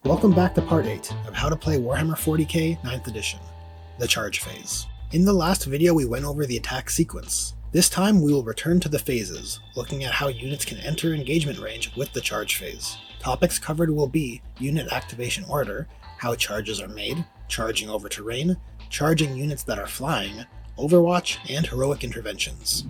Welcome back to part 8 of how to play Warhammer 40k 9th edition, the charge phase. In the last video we went over the attack sequence. This time we will return to the phases, looking at how units can enter engagement range with the charge phase. Topics covered will be unit activation order, how charges are made, charging over terrain, charging units that are flying, Overwatch, and heroic interventions.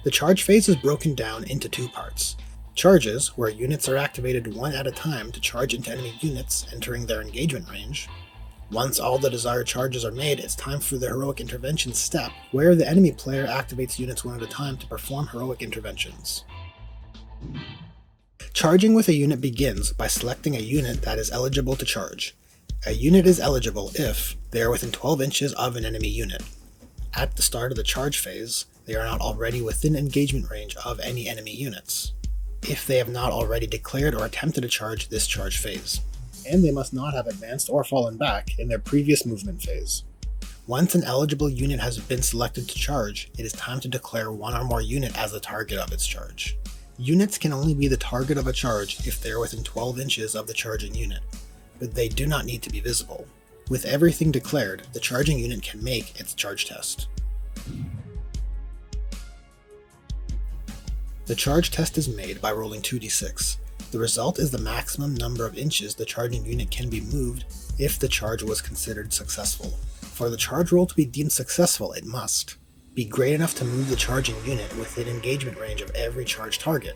The charge phase is broken down into two parts. Charges, where units are activated one at a time to charge into enemy units entering their engagement range. Once all the desired charges are made, it's time for the heroic intervention step, where the enemy player activates units one at a time to perform heroic interventions. Charging with a unit begins by selecting a unit that is eligible to charge. A unit is eligible if they are within 12 inches of an enemy unit. At the start of the charge phase, they are not already within engagement range of any enemy units, if they have not already declared or attempted to charge this charge phase, and they must not have advanced or fallen back in their previous movement phase. Once an eligible unit has been selected to charge, it is time to declare one or more unit as the target of its charge. Units can only be the target of a charge if they are within 12 inches of the charging unit, but they do not need to be visible. With everything declared, the charging unit can make its charge test. The charge test is made by rolling 2d6. The result is the maximum number of inches the charging unit can be moved if the charge was considered successful. For the charge roll to be deemed successful, it must be great enough to move the charging unit within engagement range of every charge target,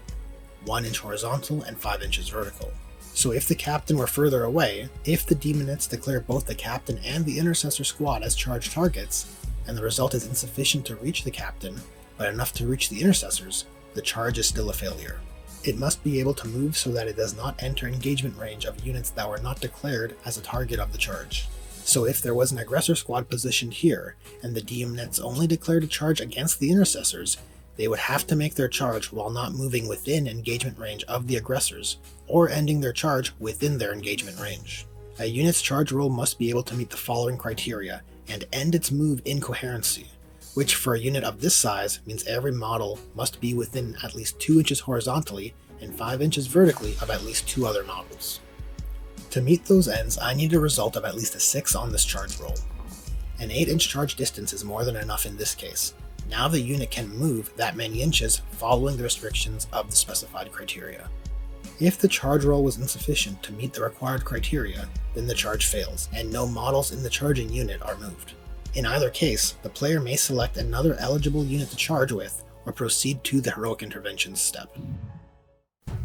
1 inch horizontal and 5 inches vertical. So if the captain were further away, if the demonettes declare both the captain and the intercessor squad as charge targets, and the result is insufficient to reach the captain, but enough to reach the intercessors, the charge is still a failure. It must be able to move so that it does not enter engagement range of units that were not declared as a target of the charge. So if there was an aggressor squad positioned here, and the demonettes only declared a charge against the intercessors, they would have to make their charge while not moving within engagement range of the aggressors, or ending their charge within their engagement range. A unit's charge roll must be able to meet the following criteria, and end its move in coherency, which for a unit of this size means every model must be within at least 2 inches horizontally and 5 inches vertically of at least 2 other models. To meet those ends, I need a result of at least a 6 on this charge roll. An 8-inch charge distance is more than enough in this case. Now the unit can move that many inches following the restrictions of the specified criteria. If the charge roll was insufficient to meet the required criteria, then the charge fails, and no models in the charging unit are moved. In either case, the player may select another eligible unit to charge with, or proceed to the heroic interventions step.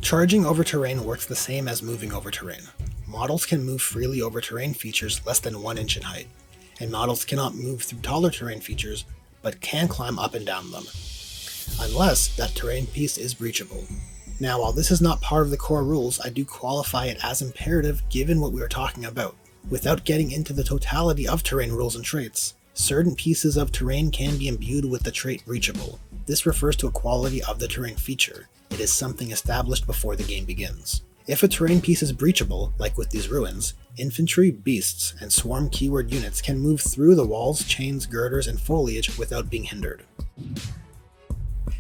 Charging over terrain works the same as moving over terrain. Models can move freely over terrain features less than 1 inch in height, and models cannot move through taller terrain features, but can climb up and down them, unless that terrain piece is breachable. Now, while this is not part of the core rules, I do qualify it as imperative given what we are talking about. Without getting into the totality of terrain rules and traits, certain pieces of terrain can be imbued with the trait breachable. This refers to a quality of the terrain feature. It is something established before the game begins. If a terrain piece is breachable, like with these ruins, infantry, beasts, and swarm keyword units can move through the walls, chains, girders, and foliage without being hindered.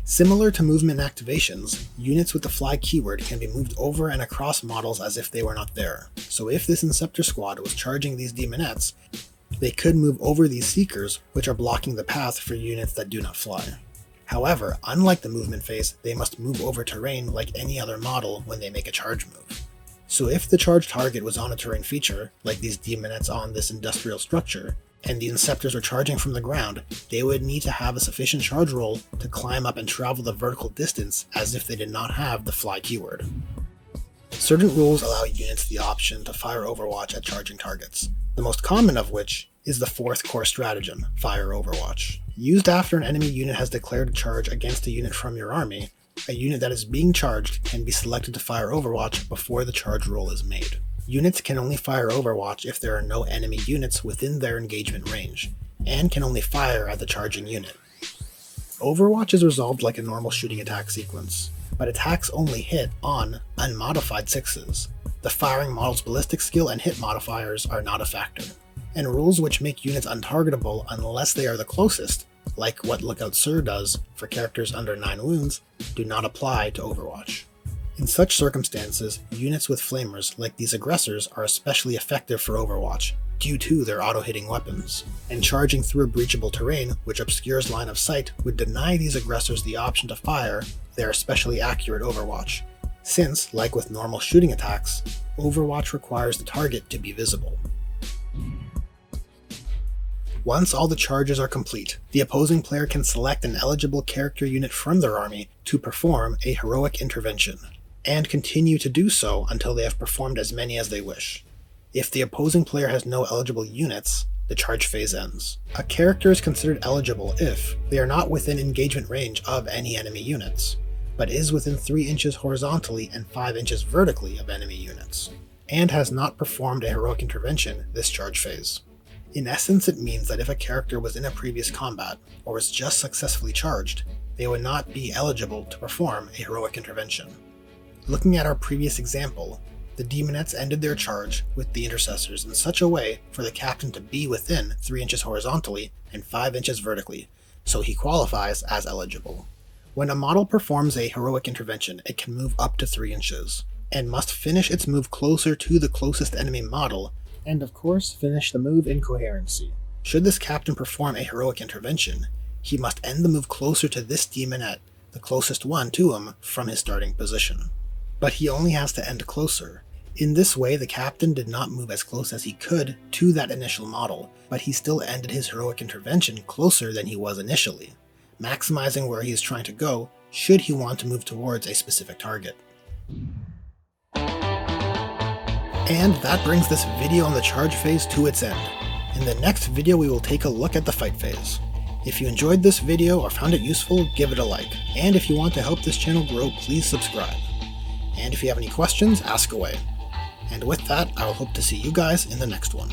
Similar to movement activations, units with the fly keyword can be moved over and across models as if they were not there. So if this Inceptor squad was charging these demonettes, they could move over these seekers, which are blocking the path for units that do not fly. However, unlike the movement phase, they must move over terrain like any other model when they make a charge move. So if the charge target was on a terrain feature, like these demonettes on this industrial structure, and the Inceptors are charging from the ground, they would need to have a sufficient charge roll to climb up and travel the vertical distance as if they did not have the fly keyword. Certain rules allow units the option to fire Overwatch at charging targets, the most common of which is the 4th core stratagem, Fire Overwatch. Used after an enemy unit has declared a charge against a unit from your army, a unit that is being charged can be selected to fire Overwatch before the charge roll is made. Units can only fire Overwatch if there are no enemy units within their engagement range, and can only fire at the charging unit. Overwatch is resolved like a normal shooting attack sequence, but attacks only hit on unmodified 6s. The firing model's ballistic skill and hit modifiers are not a factor, and rules which make units untargetable unless they are the closest, like what Lookout Sir does for characters under 9 wounds, do not apply to Overwatch. In such circumstances, units with flamers like these aggressors are especially effective for Overwatch, due to their auto-hitting weapons, and charging through a breachable terrain which obscures line of sight would deny these aggressors the option to fire their especially accurate Overwatch, since, like with normal shooting attacks, Overwatch requires the target to be visible. Once all the charges are complete, the opposing player can select an eligible character unit from their army to perform a heroic intervention, and continue to do so until they have performed as many as they wish. If the opposing player has no eligible units, the charge phase ends. A character is considered eligible if they are not within engagement range of any enemy units, but is within 3 inches horizontally and 5 inches vertically of enemy units, and has not performed a heroic intervention this charge phase. In essence, it means that if a character was in a previous combat, or was just successfully charged, they would not be eligible to perform a heroic intervention. Looking at our previous example, the Demonettes ended their charge with the Intercessors in such a way for the captain to be within 3 inches horizontally and 5 inches vertically, so he qualifies as eligible. When a model performs a heroic intervention, it can move up to 3 inches, and must finish its move closer to the closest enemy model, and of course finish the move in coherency. Should this captain perform a heroic intervention, he must end the move closer to this Demonette, the closest one to him from his starting position. But he only has to end closer. In this way, the captain did not move as close as he could to that initial model, but he still ended his heroic intervention closer than he was initially, maximizing where he is trying to go should he want to move towards a specific target. And that brings this video on the charge phase to its end. In the next video we will take a look at the fight phase. If you enjoyed this video or found it useful, give it a like, and if you want to help this channel grow, please subscribe. And if you have any questions, ask away. And with that, I will hope to see you guys in the next one.